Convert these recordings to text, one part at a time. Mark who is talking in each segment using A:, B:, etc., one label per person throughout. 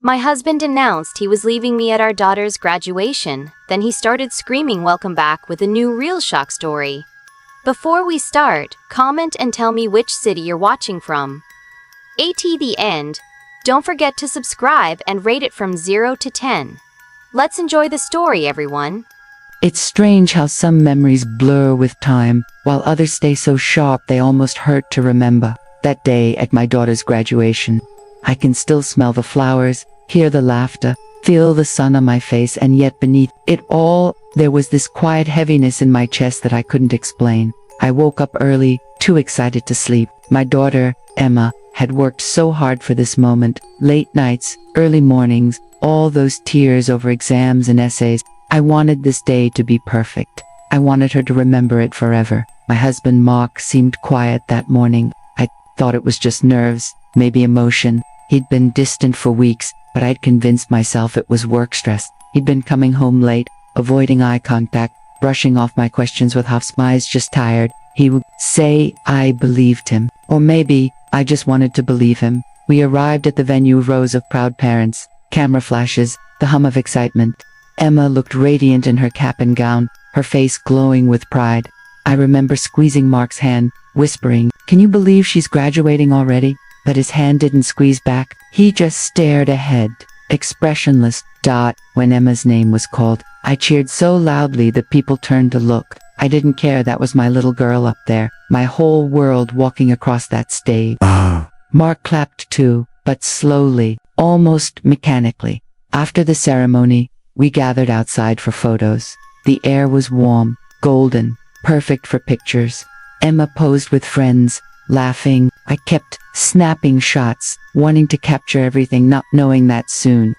A: My husband announced he was leaving me at our daughter's graduation. Then he started screaming welcome back with a new real shock story. Before we start, comment and tell me which city you're watching from. At the end, don't forget to subscribe and rate it from 0 to 10. Let's enjoy the story, everyone.
B: It's strange how some memories blur with time, while others stay so sharp they almost hurt to remember. That day at my daughter's graduation, I can still smell the flowers, hear the laughter, feel the sun on my face, and yet beneath it all, there was this quiet heaviness in my chest that I couldn't explain. I woke up early, too excited to sleep. My daughter, Emma, had worked so hard for this moment. Late nights, early mornings, all those tears over exams and essays. I wanted this day to be perfect. I wanted her to remember it forever. My husband, Mark, seemed quiet that morning. I thought it was just nerves, maybe emotion. He'd been distant for weeks, but I'd convinced myself it was work stress. He'd been coming home late, avoiding eye contact, brushing off my questions with half smiles, just tired. He would say I believed him. Or maybe I just wanted to believe him. We arrived at the venue, rows of proud parents, camera flashes, the hum of excitement. Emma looked radiant in her cap and gown, her face glowing with pride. I remember squeezing Mark's hand, whispering, "Can you believe she's graduating already?" But his hand didn't squeeze back. He just stared ahead, expressionless. When Emma's name was called, I cheered so loudly that people turned to look. I didn't care, that was my little girl up there, my whole world walking across that stage. Mark clapped too, but slowly, almost mechanically. After the ceremony, we gathered outside for photos. The air was warm, golden, perfect for pictures. Emma posed with friends, laughing. I kept snapping shots, wanting to capture everything, not knowing that soon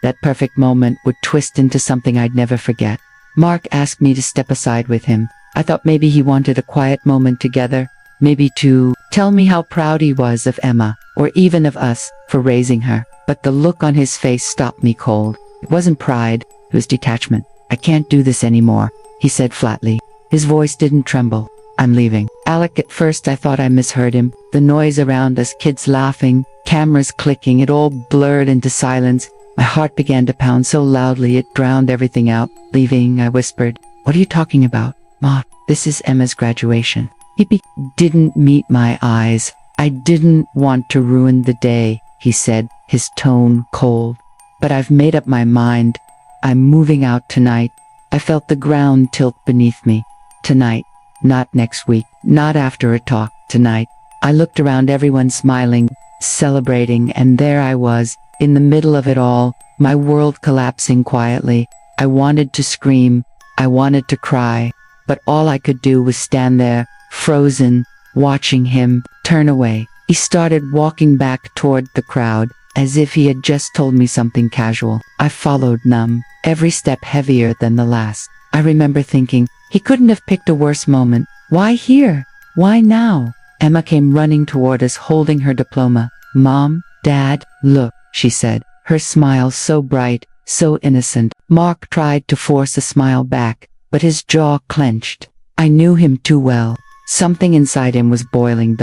B: that perfect moment would twist into something I'd never forget. Mark asked me to step aside with him. I thought maybe he wanted a quiet moment together, maybe to tell me how proud he was of Emma, or even of us, for raising her. But the look on his face stopped me cold. It wasn't pride, it was detachment. "I can't do this anymore," he said flatly. His voice didn't tremble. "I'm leaving." Alec, at first I thought I misheard him. The noise around us, kids laughing, cameras clicking, it all blurred into silence. My heart began to pound so loudly it drowned everything out. "Leaving," I whispered. "What are you talking about?" "Ma, this is Emma's graduation." He didn't meet my eyes. "I didn't want to ruin the day," he said, his tone cold. "But I've made up my mind. I'm moving out tonight." I felt the ground tilt beneath me. Tonight. Not next week. Not after a talk. Tonight. I looked around, everyone smiling, celebrating, and there I was, in the middle of it all, my world collapsing quietly. I wanted to scream. I wanted to cry. But all I could do was stand there, frozen, watching him turn away. He started walking back toward the crowd, as if he had just told me something casual. I followed, numb, every step heavier than the last. I remember thinking, he couldn't have picked a worse moment. Why here? Why now? Emma came running toward us, holding her diploma. "Mom, Dad, look," she said, her smile so bright, so innocent. Mark tried to force a smile back, but his jaw clenched. I knew him too well. Something inside him was boiling.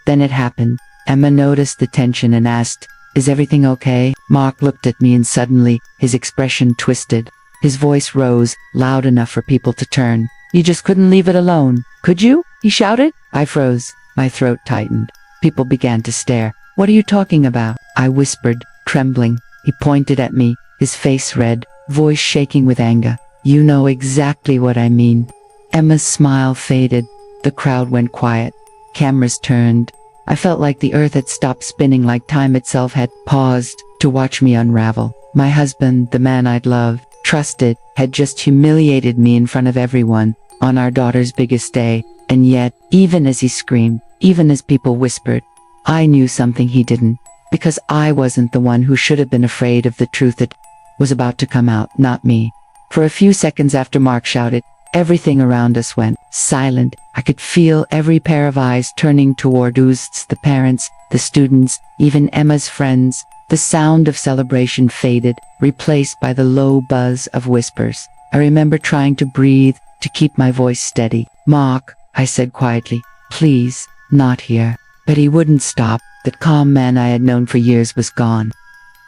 B: Then it happened. Emma noticed the tension and asked, "Is everything okay?" Mark looked at me and suddenly, his expression twisted. His voice rose, loud enough for people to turn. "You just couldn't leave it alone, could you?" he shouted. I froze. My throat tightened. People began to stare. "What are you talking about?" I whispered, trembling. He pointed at me, his face red, voice shaking with anger. "You know exactly what I mean." Emma's smile faded. The crowd went quiet. Cameras turned. I felt like the earth had stopped spinning, like time itself had paused to watch me unravel. My husband, the man I'd loved, trusted, had just humiliated me in front of everyone on our daughter's biggest day. And yet, even as he screamed, even as people whispered, I knew something he didn't. Because I wasn't the one who should have been afraid of the truth that was about to come out, not me. For a few seconds after Mark shouted, everything around us went silent. I could feel every pair of eyes turning toward us, the parents, the students, even Emma's friends. The sound of celebration faded, replaced by the low buzz of whispers. I remember trying to breathe, to keep my voice steady. "Mark," I said quietly, "please, not here." But he wouldn't stop. That calm man I had known for years was gone.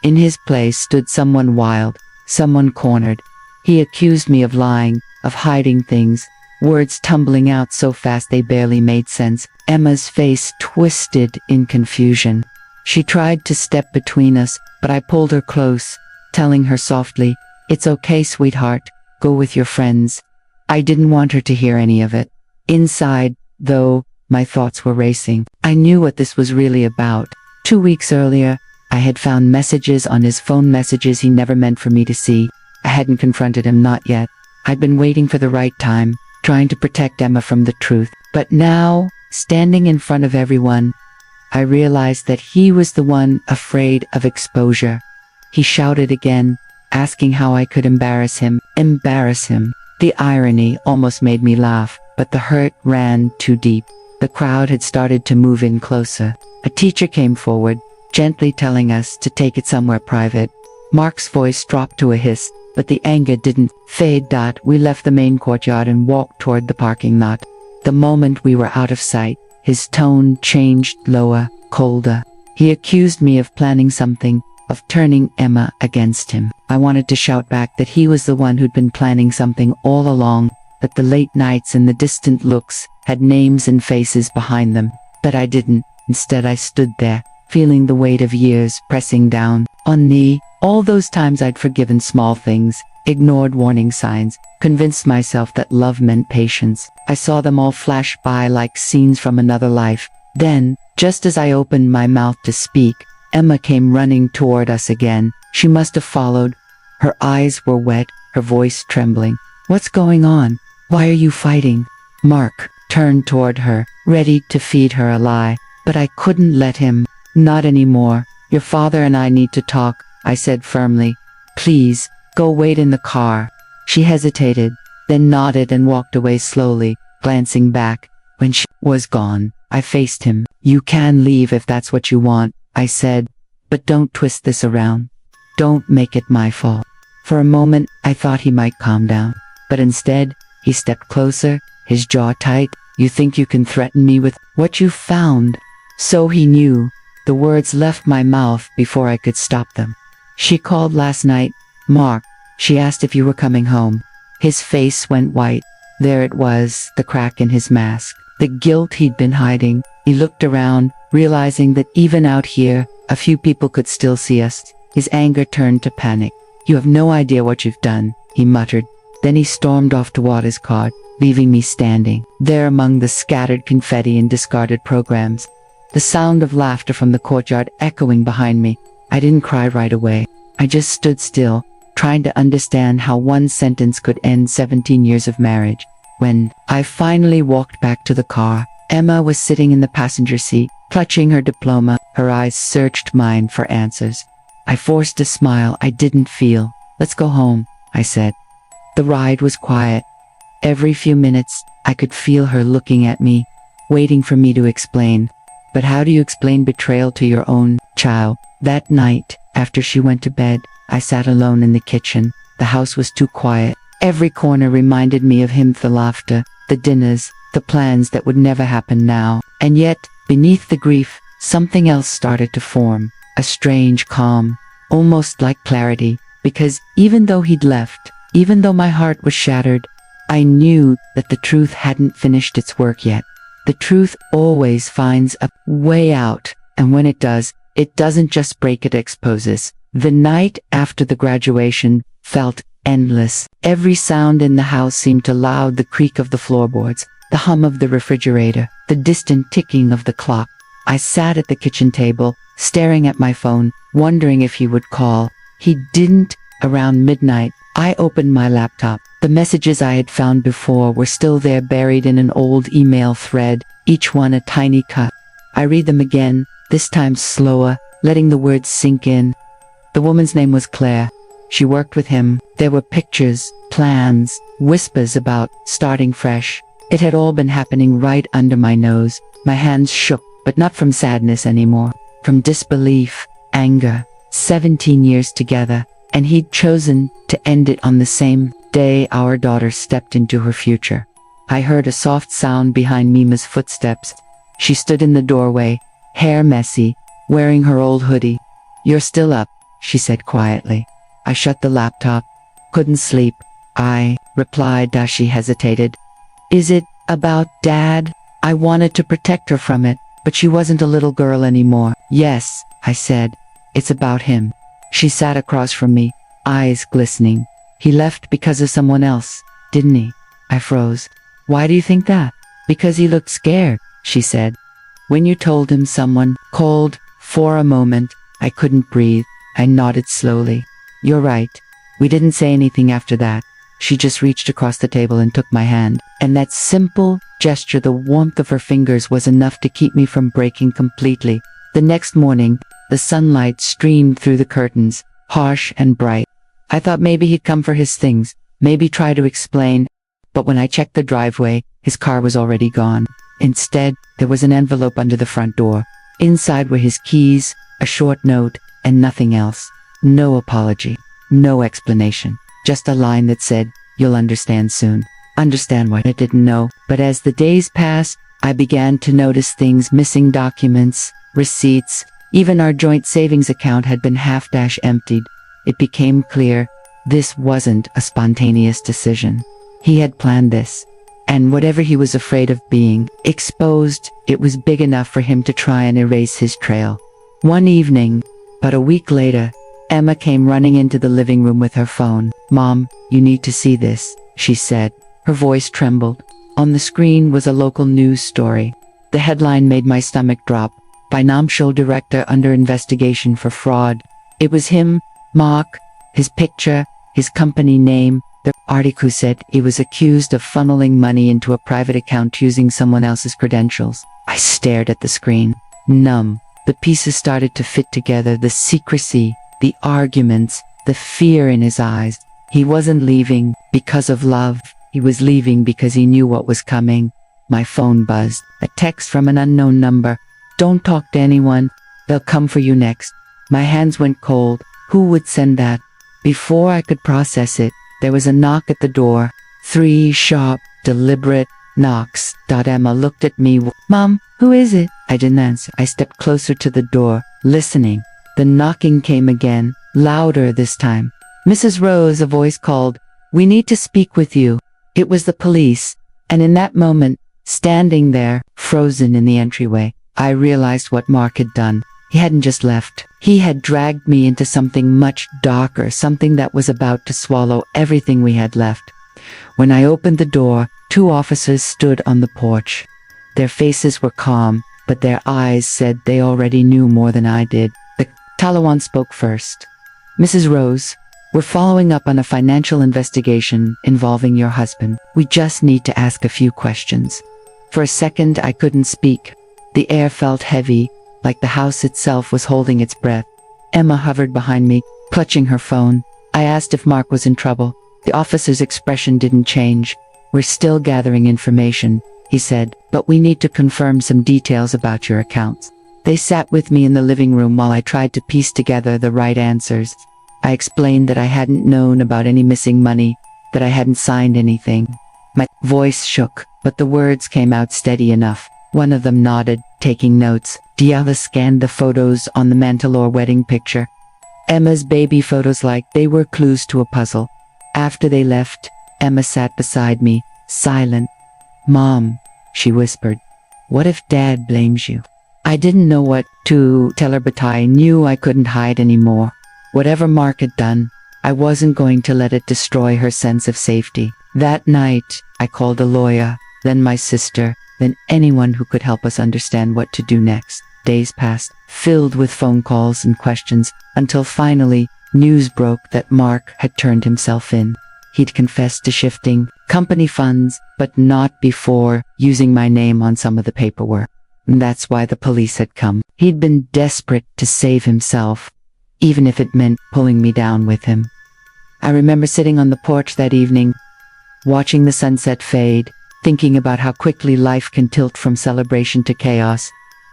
B: In his place stood someone wild, someone cornered. He accused me of lying, of hiding things, words tumbling out so fast they barely made sense. Emma's face twisted in confusion. She tried to step between us, but I pulled her close, telling her softly, "It's okay, sweetheart, go with your friends." I didn't want her to hear any of it. Inside, though, my thoughts were racing. I knew what this was really about. 2 weeks earlier, I had found messages on his phone, messages he never meant for me to see. I hadn't confronted him, not yet. I'd been waiting for the right time, trying to protect Emma from the truth. But now, standing in front of everyone, I realized that he was the one afraid of exposure. He shouted again, asking how I could embarrass him. Embarrass him. The irony almost made me laugh, but the hurt ran too deep. The crowd had started to move in closer. A teacher came forward, gently telling us to take it somewhere private. Mark's voice dropped to a hiss, but the anger didn't fade. We left the main courtyard and walked toward the parking lot. The moment we were out of sight, his tone changed, lower, colder. He accused me of planning something, of turning Emma against him. I wanted to shout back that he was the one who'd been planning something all along, that the late nights and the distant looks had names and faces behind them. But I didn't. Instead, I stood there, feeling the weight of years pressing down on me. All those times I'd forgiven small things, ignored warning signs, convinced myself that love meant patience. I saw them all flash by like scenes from another life. Then, just as I opened my mouth to speak, Emma came running toward us again. She must have followed. Her eyes were wet, her voice trembling. "What's going on? Why are you fighting?" Mark turned toward her, ready to feed her a lie. But I couldn't let him. "Not anymore. Your father and I need to talk," I said firmly. "Please, go wait in the car." She hesitated, then nodded and walked away slowly, glancing back. When she was gone, I faced him. "You can leave if that's what you want," I said, "but don't twist this around. Don't make it my fault." For a moment, I thought he might calm down, but instead, he stepped closer, his jaw tight. "You think you can threaten me with what you found?" So he knew. The words left my mouth before I could stop them. "She called last night, Mark. She asked if you were coming home." His face went white. There it was, the crack in his mask, the guilt he'd been hiding. He looked around, realizing that even out here, a few people could still see us. His anger turned to panic. "You have no idea what you've done," he muttered. Then he stormed off toward his car, leaving me standing there among the scattered confetti and discarded programs. The sound of laughter from the courtyard echoing behind me. I didn't cry right away. I just stood still, trying to understand how one sentence could end 17 years of marriage. When I finally walked back to the car, Emma was sitting in the passenger seat, clutching her diploma. Her eyes searched mine for answers. I forced a smile I didn't feel. "Let's go home," I said. The ride was quiet. Every few minutes, I could feel her looking at me, waiting for me to explain. But how do you explain betrayal to your own child? That night, after she went to bed, I sat alone in the kitchen. The house was too quiet. Every corner reminded me of him, the laughter, the dinners, the plans that would never happen now. And yet, beneath the grief, something else started to form. A strange calm, almost like clarity. Because even though he'd left, even though my heart was shattered, I knew that the truth hadn't finished its work yet. The truth always finds a way out, and when it does, it doesn't just break, it exposes. The night after the graduation felt endless. Every sound in the house seemed to loud: the creak of the floorboards, the hum of the refrigerator, the distant ticking of the clock. I sat at the kitchen table, staring at my phone, wondering if he would call. He didn't. Around midnight, I opened my laptop. The messages I had found before were still there, buried in an old email thread, each one a tiny cut. I read them again, this time slower, letting the words sink in. The woman's name was Claire. She worked with him. There were pictures, plans, whispers about starting fresh. It had all been happening right under my nose. My hands shook, but not from sadness anymore. From disbelief, anger. 17 years together, and he'd chosen to end it on the same day our daughter stepped into her future. I heard a soft sound behind Mima's footsteps. She stood in the doorway, hair messy, wearing her old hoodie. "You're still up," she said quietly. I shut the laptop. Couldn't sleep. I replied as she hesitated. Is it about Dad? I wanted to protect her from it, but she wasn't a little girl anymore. Yes, I said. It's about him. She sat across from me, eyes glistening. He left because of someone else, didn't he? I froze. Why do you think that? Because he looked scared, she said. When you told him someone called, for a moment, I couldn't breathe. I nodded slowly. You're right. We didn't say anything after that. She just reached across the table and took my hand. And that simple gesture, the warmth of her fingers, was enough to keep me from breaking completely. The next morning, the sunlight streamed through the curtains, harsh and bright. I thought maybe he'd come for his things, maybe try to explain. But when I checked the driveway, his car was already gone. Instead, there was an envelope under the front door. Inside were his keys, a short note, and nothing else. No apology, no explanation, just a line that said, "You'll understand soon." Understand what? I didn't know, but as the days passed, I began to notice things: missing documents, receipts, even our joint savings account had been half-emptied. It became clear this wasn't a spontaneous decision. He had planned this. And whatever he was afraid of being exposed, it was big enough for him to try and erase his trail. One evening, about a week later, Emma came running into the living room with her phone. "Mom, you need to see this," she said. Her voice trembled. On the screen was a local news story. The headline made my stomach drop. Financial director under investigation for fraud. It was him, Mark, his picture, his company name. The article said he was accused of funneling money into a private account using someone else's credentials. I stared at the screen, numb. The pieces started to fit together: the secrecy, the arguments, the fear in his eyes. He wasn't leaving because of love. He was leaving because he knew what was coming. My phone buzzed. A text from an unknown number. "Don't talk to anyone. They'll come for you next." My hands went cold. Who would send that? Before I could process it, there was a knock at the door. 3 sharp, deliberate knocks. Emma looked at me. "Mom, who is it?" I didn't answer. I stepped closer to the door, listening. The knocking came again, louder this time. "Mrs. Rose," a voice called. "We need to speak with you." It was the police, and in that moment, standing there, frozen in the entryway, I realized what Mark had done. He hadn't just left. He had dragged me into something much darker, something that was about to swallow everything we had left. When I opened the door, 2 officers stood on the porch. Their faces were calm, but their eyes said they already knew more than I did. The Talawan spoke first. "Mrs. Rose, we're following up on a financial investigation involving your husband. We just need to ask a few questions." For a second, I couldn't speak. The air felt heavy, like the house itself was holding its breath. Emma hovered behind me, clutching her phone. I asked if Mark was in trouble. The officer's expression didn't change. "We're still gathering information," he said, "but we need to confirm some details about your accounts." They sat with me in the living room while I tried to piece together the right answers. I explained that I hadn't known about any missing money, that I hadn't signed anything. My voice shook, but the words came out steady enough. One of them nodded, taking notes. The other scanned the photos on the mantel or wedding picture. Emma's baby photos, like they were clues to a puzzle. After they left, Emma sat beside me, silent. "Mom," she whispered, "what if Dad blames you?" I didn't know what to tell her, but I knew I couldn't hide anymore. Whatever Mark had done, I wasn't going to let it destroy her sense of safety. That night, I called a lawyer, then my sister, then anyone who could help us understand what to do next. Days passed, filled with phone calls and questions, until finally, news broke that Mark had turned himself in. He'd confessed to shifting company funds, but not before using my name on some of the paperwork. And that's why the police had come. He'd been desperate to save himself, even if it meant pulling me down with him. I remember sitting on the porch that evening, watching the sunset fade, thinking about how quickly life can tilt from celebration to chaos.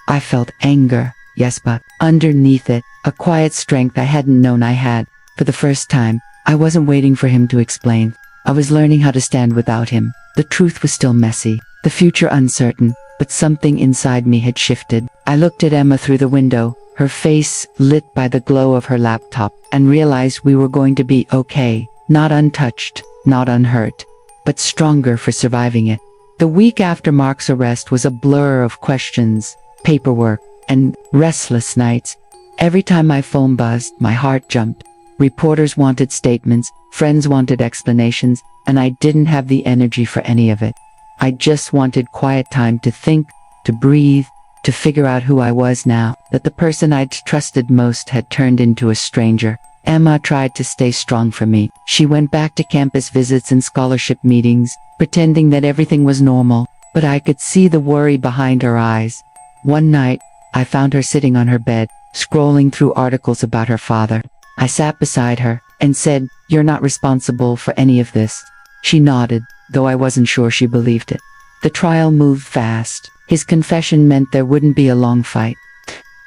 B: I felt anger, yes, but underneath it, a quiet strength I hadn't known I had. For the first time, I wasn't waiting for him to explain. I was learning how to stand without him. The truth was still messy, the future uncertain, but something inside me had shifted. I looked at Emma through the window, her face lit by the glow of her laptop, and realized we were going to be okay, not untouched, not unhurt, but stronger for surviving it. The week after Mark's arrest was a blur of questions, paperwork, and restless nights. Every time my phone buzzed, my heart jumped. Reporters wanted statements, friends wanted explanations, and I didn't have the energy for any of it. I just wanted quiet time to think, to breathe, to figure out who I was now that the person I'd trusted most had turned into a stranger. Emma tried to stay strong for me. She went back to campus visits and scholarship meetings, pretending that everything was normal, but I could see the worry behind her eyes. One night, I found her sitting on her bed, scrolling through articles about her father. I sat beside her and said, "You're not responsible for any of this." She nodded, though I wasn't sure she believed it. The trial moved fast. His confession meant there wouldn't be a long fight.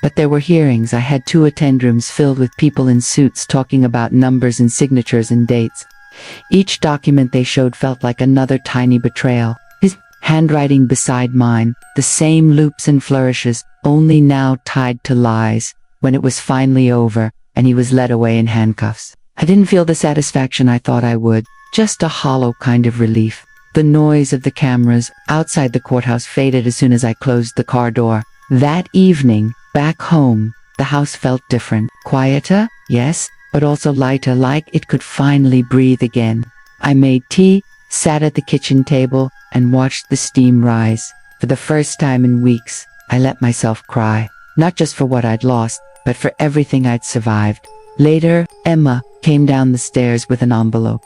B: But there were hearings. I had 2 attend rooms filled with people in suits talking about numbers and signatures and dates. Each document they showed felt like another tiny betrayal. His handwriting beside mine, the same loops and flourishes, only now tied to lies. When it was finally over, and he was led away in handcuffs, I didn't feel the satisfaction I thought I would, just a hollow kind of relief. The noise of the cameras outside the courthouse faded as soon as I closed the car door. That evening, back home, the house felt different. Quieter, yes, but also lighter, like it could finally breathe again. I made tea, sat at the kitchen table, and watched the steam rise. For the first time in weeks, I let myself cry. Not just for what I'd lost, but for everything I'd survived. Later, Emma came down the stairs with an envelope.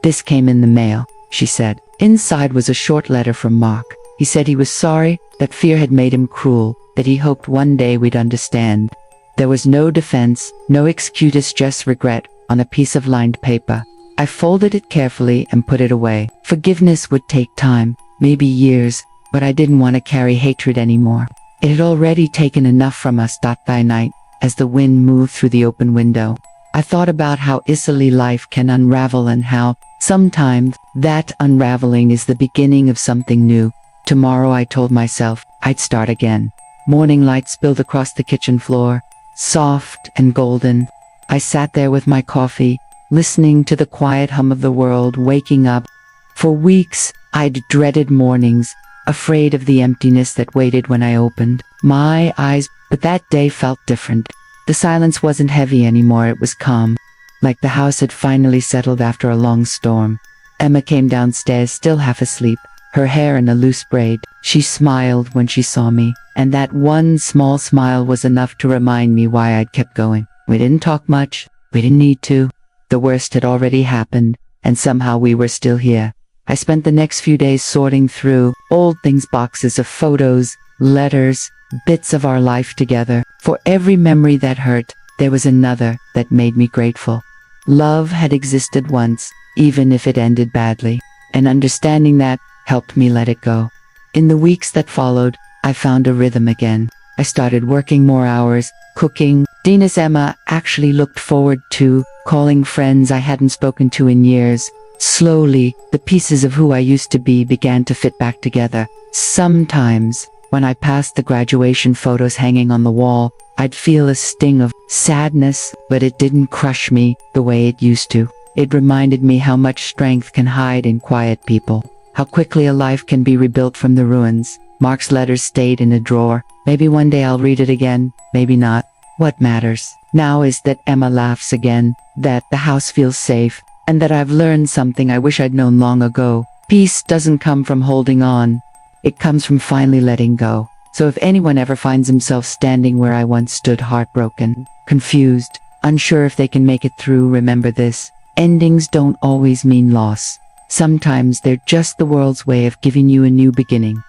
B: "This came in the mail," she said. Inside was a short letter from Mark. He said he was sorry, that fear had made him cruel, that he hoped one day we'd understand. There was no defense, no excuse, just regret, on a piece of lined paper. I folded it carefully and put it away. Forgiveness would take time, maybe years, but I didn't want to carry hatred anymore. It had already taken enough from us. That night, as the wind moved through the open window, I thought about how easily life can unravel and how, sometimes, that unraveling is the beginning of something new. Tomorrow, I told myself, I'd start again. Morning light spilled across the kitchen floor, soft and golden. I sat there with my coffee, listening to the quiet hum of the world waking up. For weeks, I'd dreaded mornings, afraid of the emptiness that waited when I opened my eyes, but that day felt different. The silence wasn't heavy anymore, it was calm, like the house had finally settled after a long storm. Emma came downstairs, still half asleep, her hair in a loose braid. She smiled when she saw me, and that one small smile was enough to remind me why I'd kept going. We didn't talk much, we didn't need to. The worst had already happened, and somehow we were still here. I spent the next few days sorting through old things, boxes of photos, letters, bits of our life together. For every memory that hurt, there was another that made me grateful. Love had existed once, even if it ended badly, and understanding that helped me let it go. In the weeks that followed, I found a rhythm again. I started working more hours, cooking. Dina's Emma actually looked forward to calling friends I hadn't spoken to in years. Slowly, the pieces of who I used to be began to fit back together. Sometimes, when I passed the graduation photos hanging on the wall, I'd feel a sting of sadness, but it didn't crush me the way it used to. It reminded me how much strength can hide in quiet people, how quickly a life can be rebuilt from the ruins. Mark's letters stayed in a drawer. Maybe one day I'll read it again, maybe not. What matters now is that Emma laughs again, that the house feels safe, and that I've learned something I wish I'd known long ago. Peace doesn't come from holding on. It comes from finally letting go. So if anyone ever finds himself standing where I once stood, heartbroken, confused, unsure if they can make it through, remember this: endings don't always mean loss. Sometimes they're just the world's way of giving you a new beginning.